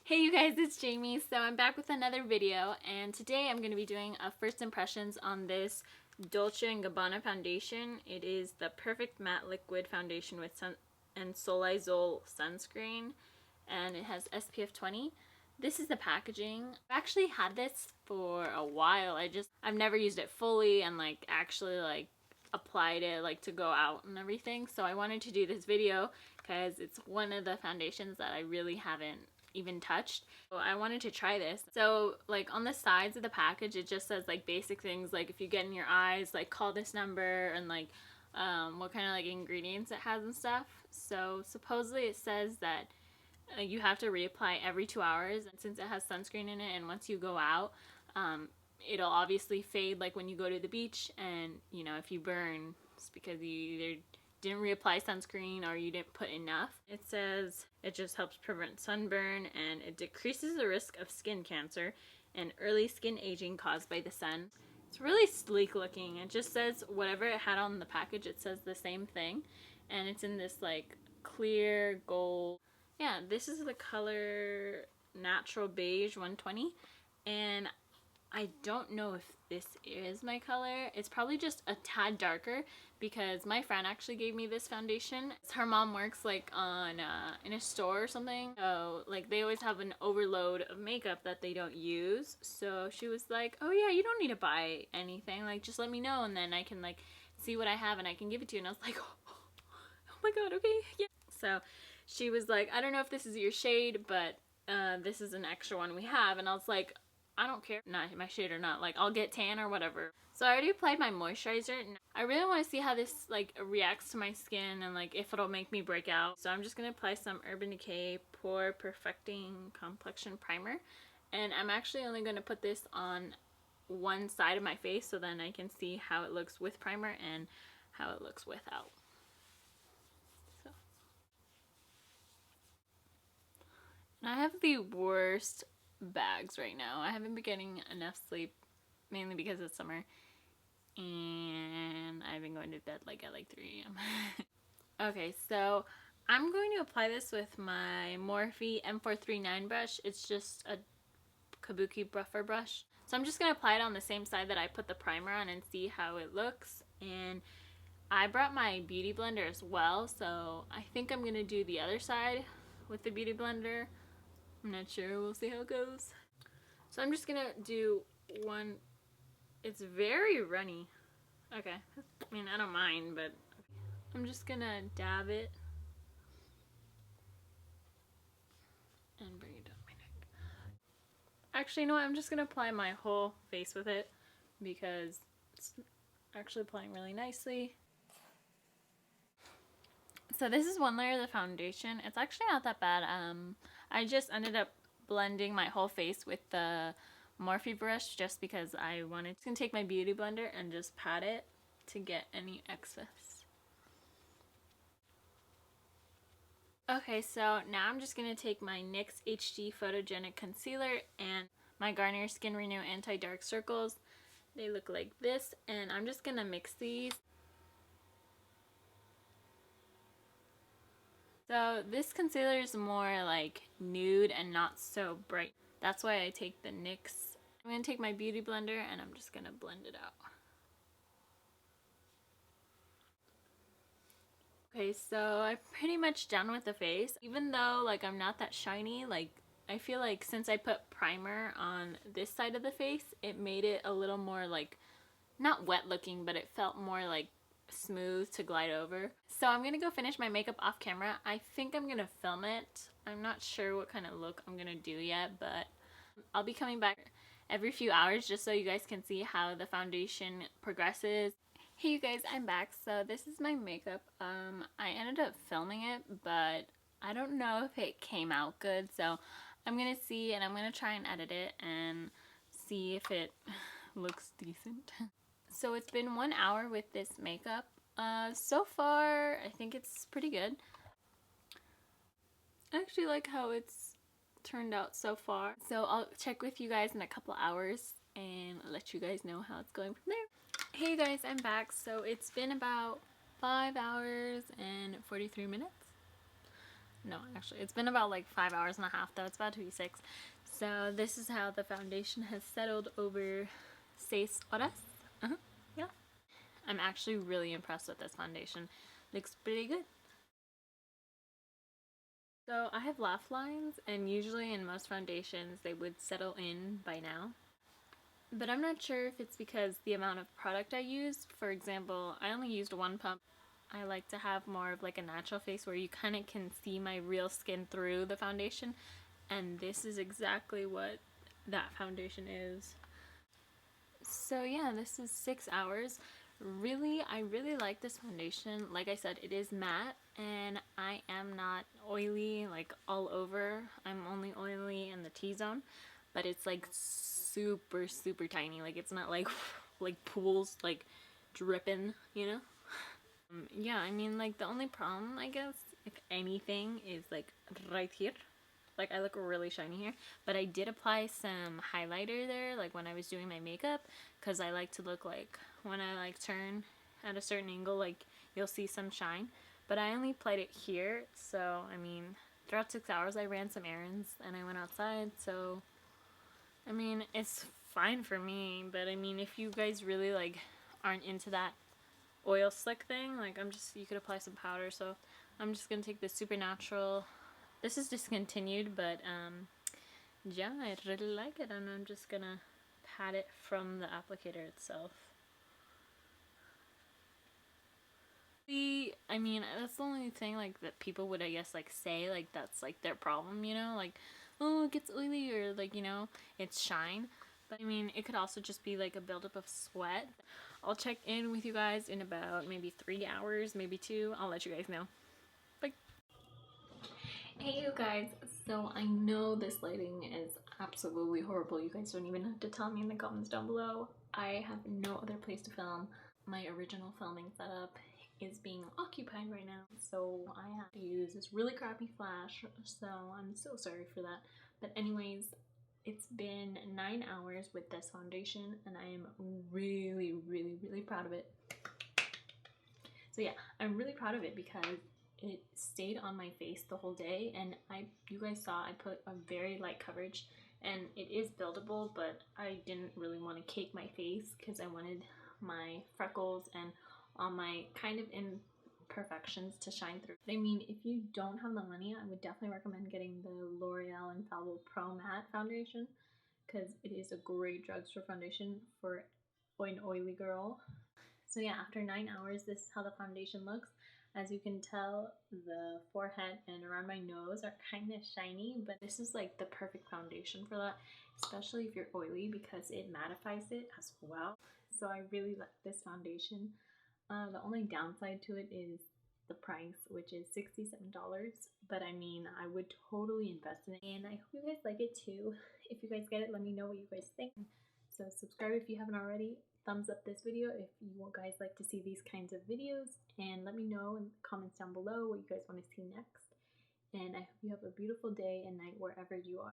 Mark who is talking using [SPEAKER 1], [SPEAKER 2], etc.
[SPEAKER 1] Hey you guys, it's Jamie. So I'm back with another video, and today I'm going to be doing a first impressions on this Dolce & Gabbana foundation. It is the Perfect Matte Liquid Foundation with sun and Solizol sunscreen, and it has SPF 20. This is the packaging. I've actually had this for a while. I've never used it fully and actually applied it to go out and everything. So I wanted to do this video because it's one of the foundations that I really haven't even touched. So I wanted to try this. So on the sides of the package it just says basic things like if you get in your eyes, call this number, and what kind of ingredients it has and stuff. So supposedly it says that you have to reapply every 2 hours, and since it has sunscreen in it and once you go out it'll obviously fade when you go to the beach, and if you burn it's because you either didn't reapply sunscreen or you didn't put enough. It says it just helps prevent sunburn and it decreases the risk of skin cancer and early skin aging caused by the sun. It's really sleek looking. It just says whatever it had on the package, it says the same thing, and it's in this clear gold. Yeah, this is the color Natural Beige 120, and I don't know if this is my color. It's probably just a tad darker because my friend actually gave me this foundation. Her mom works on in a store or something, so they always have an overload of makeup that they don't use. So she was like, oh yeah, you don't need to buy anything, just let me know and then I can see what I have and I can give it to you. And I was like, oh my god, okay, yeah. So she was like, I don't know if this is your shade, but this is an extra one we have. And I was like, I don't care, not my shade or not, I'll get tan or whatever. So I already applied my moisturizer, and I really want to see how this reacts to my skin and if it'll make me break out. So I'm just gonna apply some Urban Decay Pore Perfecting Complexion Primer, and I'm actually only gonna put this on one side of my face so then I can see how it looks with primer and how it looks without. So, and I have the worst bags right now. I haven't been getting enough sleep, mainly because it's summer, and I've been going to bed at 3 a.m. Okay, so I'm going to apply this with my Morphe M439 brush. It's just a kabuki buffer brush. So I'm just going to apply it on the same side that I put the primer on and see how it looks. And I brought my beauty blender as well, so I think I'm going to do the other side with the beauty blender. I'm not sure, we'll see how it goes. So I'm just gonna do one. It's very runny. Okay, I mean, I don't mind, but I'm just gonna dab it and bring it down my neck. Actually, you know what, I'm just gonna apply my whole face with it because it's actually applying really nicely. So this is one layer of the foundation. It's actually not that bad. I just ended up blending my whole face with the Morphe brush just because I wanted to take my beauty blender and just pat it to get any excess. Okay, so now I'm just going to take my NYX HD Photogenic Concealer and my Garnier Skin Renew Anti-Dark Circles. They look like this, and I'm just going to mix these. So this concealer is more nude and not so bright. That's why I take the NYX. I'm going to take my beauty blender and I'm just going to blend it out. Okay, so I'm pretty much done with the face. Even though I'm not that shiny, I feel since I put primer on this side of the face, it made it a little more not wet looking, but it felt more smooth to glide over. So I'm gonna go finish my makeup off camera. I think I'm gonna film it. I'm not sure what kind of look I'm gonna do yet, but I'll be coming back every few hours just so you guys can see how the foundation progresses. Hey you guys, I'm back. So this is my makeup. I ended up filming it, but I don't know if it came out good, so I'm gonna see, and I'm gonna try and edit it and see if it looks decent. So it's been 1 hour with this makeup. So far, I think it's pretty good. I actually like how it's turned out so far. So I'll check with you guys in a couple hours and let you guys know how it's going from there. Hey guys, I'm back. So it's been about 5 hours and 43 minutes. No, actually, it's been about like 5 hours and a half though. It's about to be 6. So this is how the foundation has settled over 6 horas. Yeah. I'm actually really impressed with this foundation. Looks pretty good. So I have laugh lines, and usually in most foundations they would settle in by now. But I'm not sure if it's because the amount of product I used. For example, I only used 1 pump. I like to have more of like a natural face where you kind of can see my real skin through the foundation. And this is exactly what that foundation is. So yeah, this is 6 hours. I really like this foundation. Like I said, it is matte, and I am not oily like all over. I'm only oily in the T-zone, but it's like super tiny. Like it's not like like pools like dripping, you know? Yeah, I mean, like the only problem, I guess, if anything, is like right here. Like I look really shiny here, but I did apply some highlighter there like when I was doing my makeup, because I like to look like when I like turn at a certain angle, like you'll see some shine. But I only applied it here, so I mean throughout 6 hours I ran some errands and I went outside, so I mean it's fine for me. But I mean if you guys really like aren't into that oil slick thing, like you could apply some powder. So I'm just gonna take this super natural. This is discontinued, but yeah, I really like it, and I'm just gonna pat it from the applicator itself. I mean, that's the only thing like that people would, I guess, like say like that's like their problem, you know, like oh it gets oily, or like, you know, it's shine. But I mean it could also just be like a buildup of sweat. I'll check in with you guys in about maybe 3 hours, maybe 2. I'll let you guys know. Bye. Hey you guys, so I know this lighting is absolutely horrible. You guys don't even have to tell me in the comments down below. I have no other place to film. My original filming setup is being occupied right now, so I have to use this really crappy flash, so I'm so sorry for that. But anyways, it's been 9 hours with this foundation, and I am really proud of it. So yeah, I'm really proud of it because it stayed on my face the whole day, and you guys saw I put a very light coverage, and it is buildable, but I didn't really want to cake my face because I wanted my freckles and all my kind of imperfections to shine through. I mean, if you don't have the money, I would definitely recommend getting the L'Oreal Infallible Pro Matte Foundation, because it is a great drugstore foundation for an oily girl. So yeah, after 9 hours, this is how the foundation looks. As you can tell, the forehead and around my nose are kind of shiny, but this is like the perfect foundation for that, especially if you're oily, because it mattifies it as well. So I really like this foundation. The only downside to it is the price, which is $67, but I mean I would totally invest in it, and I hope you guys like it too. If you guys get it, let me know what you guys think. So subscribe if you haven't already, thumbs up this video if you guys like to see these kinds of videos, and let me know in the comments down below what you guys want to see next. And I hope you have a beautiful day and night wherever you are.